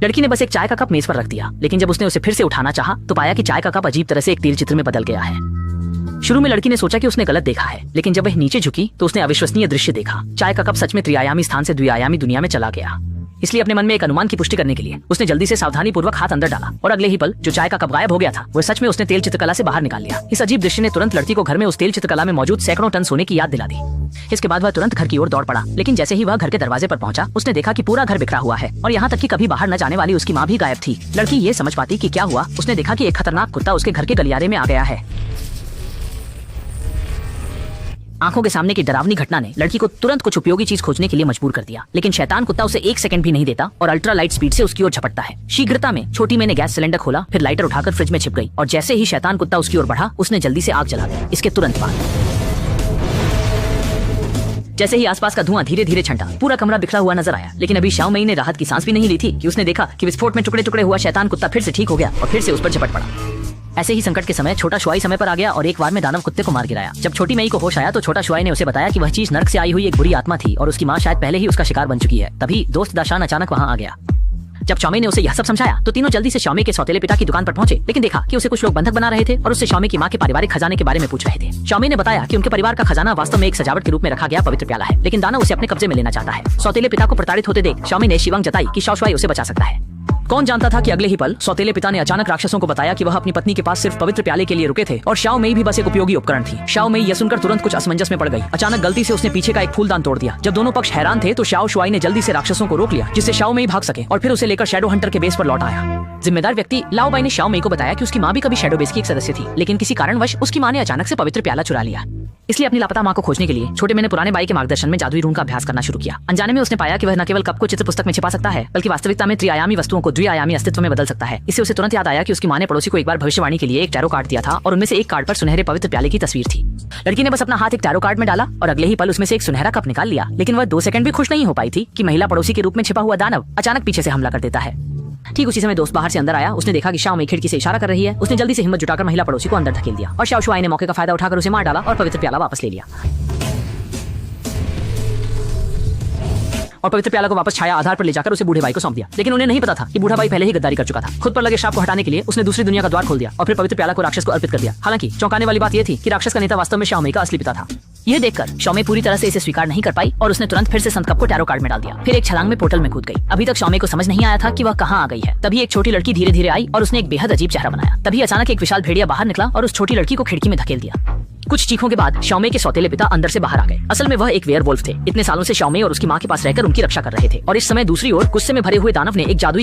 लड़की ने बस एक चाय का कप मेज पर रख दिया, लेकिन जब उसने उसे फिर से उठाना चाहा तो पाया कि चाय का कप अजीब तरह से एक तीर चित्र में बदल गया है। शुरू में लड़की ने सोचा कि उसने गलत देखा है, लेकिन जब वह नीचे झुकी तो उसने अविश्वसनीय दृश्य देखा। चाय का कप सच में त्रिआयामी स्थान से द्विआयामी दुनिया में चला गया। इसलिए अपने मन में एक अनुमान की पुष्टि करने के लिए उसने जल्दी से सावधानी पूर्वक हाथ अंदर डाला और अगले ही पल जो चाय का कप गायब हो गया था वह सच में उसने तेल चित्रकला से बाहर निकाल लिया। इस अजीब दृश्य ने तुरंत लड़की को घर में उस तेल चित्रकला में मौजूद सैकड़ों टन सोने की याद दिला दी। इसके बाद वह तुरंत घर की ओर दौड़ पड़ा, लेकिन जैसे ही वह घर के दरवाजे पर पहुंचा उसने देखा कि पूरा घर बिखरा हुआ है और यहाँ तक कि कभी बाहर न जाने वाली उसकी माँ भी गायब थी। लड़की ये समझ पाती कि क्या हुआ, उसने देखा कि एक खतरनाक कुत्ता उसके घर के गलियारे में आ गया है। आंखों के सामने की डरावनी घटना ने लड़की को तुरंत कुछ उपयोगी चीज खोजने के लिए मजबूर कर दिया, लेकिन शैतान कुत्ता उसे एक सेकंड भी नहीं देता और अल्ट्रा लाइट स्पीड से उसकी ओर झपटता है। शीघ्रता में छोटी मैंने गैस सिलेंडर खोला, फिर लाइटर उठाकर फ्रिज में छिप गई और जैसे ही शैतान कुत्ता उसकी ओर बढ़ा उसने जल्दी से आग जला दी। इसके तुरंत बाद जैसे ही आसपास का धुआं धीरे धीरे छंटा, पूरा कमरा बिखरा हुआ नजर आया। लेकिन अभी शाओ मई ने राहत की सांस भी नहीं ली थी कि उसने देखा कि विस्फोट में टुकड़े टुकड़े हुआ शैतान कुत्ता फिर से ठीक हो गया और फिर से उस पर झपट पड़ा। ऐसे ही संकट के समय छोटा शुआई समय पर आ गया और एक बार में दानव कुत्ते को मार गिराया। जब छोटी मई को होश आया तो छोटा शुआई ने उसे बताया कि वह चीज नर्क से आई हुई एक बुरी आत्मा थी और उसकी माँ शायद पहले ही उसका शिकार बन चुकी है। तभी दोस्त दाशान अचानक वहाँ आ गया। जब शॉमी ने उसे यह सब समझाया तो तीनों जल्दी से शॉमी के सौतेले पिता की दुकान पर पहुंचे, लेकिन देखा कि उसे कुछ लोग बंधक बना रहे थे और उससे शॉमी की माँ के पारिवारिक खजाने के बारे में पूछ रहे थे। शॉमी ने बताया कि उनके परिवार का खजाना वास्तव में एक सजावट के रूप में रखा गया पवित्र प्याला है, लेकिन दानव उसे अपने कब्जे में लेना चाहता है। सौतेले पिता को प्रताड़ित होते देख शॉमी ने शिवंग जताई कि शाओ शुआई उसे बचा सकता है। कौन जानता था कि अगले ही पल सौतेले पिता ने अचानक राक्षसों को बताया कि वह अपनी पत्नी के पास सिर्फ पवित्र प्याले के लिए रुके थे और शाओ मई भी बस एक उपयोगी उपकरण थी। शाओ मई यह सुनकर तुरंत कुछ असमंजस में पड़ गई। अचानक गलती से उसने पीछे का एक फूलदान तोड़ दिया। जब दोनों पक्ष हैरान थे तो शाओ शुआई ने जल्दी से राक्षसों को रोक लिया, जिससे शाओ मई भाग सके और फिर उसे लेकर शैडो हंटर के बेस पर लौट आया। जिम्मेदार व्यक्ति लाओ बाई ने शाओ मई को बताया कि उसकी माँ भी कभी शैडो बेस की एक सदस्य थी, लेकिन किसी कारणवश उसकी माँ ने अचानक से पवित्र प्याला चुरा लिया। इसलिए अपनी लापता माँ को खोजने के लिए छोटे मैंने पुराने बाई के मार्गदर्शन में जादुई रून का अभ्यास करना शुरू किया। अनजाने में उसने पाया कि वह न केवल कप को चित्र पुस्तक में छिपा सकता है, बल्कि वास्तविकता में त्रिआयामी वस्तुओं को द्विआयामी अस्तित्व में बदल सकता है। इससे उसे तुरंत याद आया कि उसकी माँ ने पड़ोसी को एक बार भविष्यवाणी के लिए एक टैरो कार्ड दिया था और उनमें से एक कार्ड पर सुनहरे पवित्र प्याले की तस्वीर थी। लड़की ने बस अपना हाथ एक टैरो कार्ड में डाला और अगले ही पल उसमें से एक सुनहरा कप निकाल लिया, लेकिन वह 2 सेकंड भी खुश नहीं हो पाई थी कि महिला पड़ोसी के रूप में छिपा हुआ दानव अचानक पीछे से हमला कर देता है। ठीक उसी समय दोस्त बाहर से अंदर आया। उसने देखा कि शाओ मई खिड़की से इशारा कर रही है। उसने जल्दी से हिम्मत जुटाकर महिला पड़ोसी को अंदर धकेल दिया और शाओ शुआई ने मौके का फायदा उठाकर उसे मार डाला और पवित्र प्याला वापस ले लिया और पवित्र प्याला को वापस छाया आधार पर ले जाकर उसे बूढ़े भाई को सौंप दिया। लेकिन उन्हें नहीं पता था कि बूढ़ा भाई पहले ही गद्दारी कर चुका था। खुद पर लगे शाप को हटाने के लिए उसने दूसरी दुनिया का द्वार खोल दिया और फिर पवित्र प्याला को राक्षस को अर्पित कर दिया। हालांकि चौंकाने वाली बात यह थी कि राक्षस का नेता वास्तव में शाओ मई का असली पिता था। यह देखकर शाओ मई पूरी तरह से इसे स्वीकार नहीं कर पाई और उसने तुरंत फिर से संत कप को टैरो कार्ड में डाल दिया, फिर एक छलांग में पोर्टल में कूद गई। अभी तक शाओ मई को समझ नहीं आया था कि वह कहाँ आ गई है। तभी एक छोटी लड़की धीरे धीरे आई और उसने एक बेहद अजीब चेहरा बनाया। तभी अचानक एक विशाल भेड़िया बाहर निकला और उस छोटी लड़की को खिड़की में धकेल दिया। कुछ चीखों के बाद शाओ मई के सौतेले पिता अंदर से बाहर आ गए। असल में वह एक वेयरवुल्फ थे। इतने सालों से शाओ मई और उसकी माँ के पास रहकर उनकी रक्षा कर रहे थे और इस समय दूसरी ओर गुस्से में भरे हुए दानव ने एक जादुई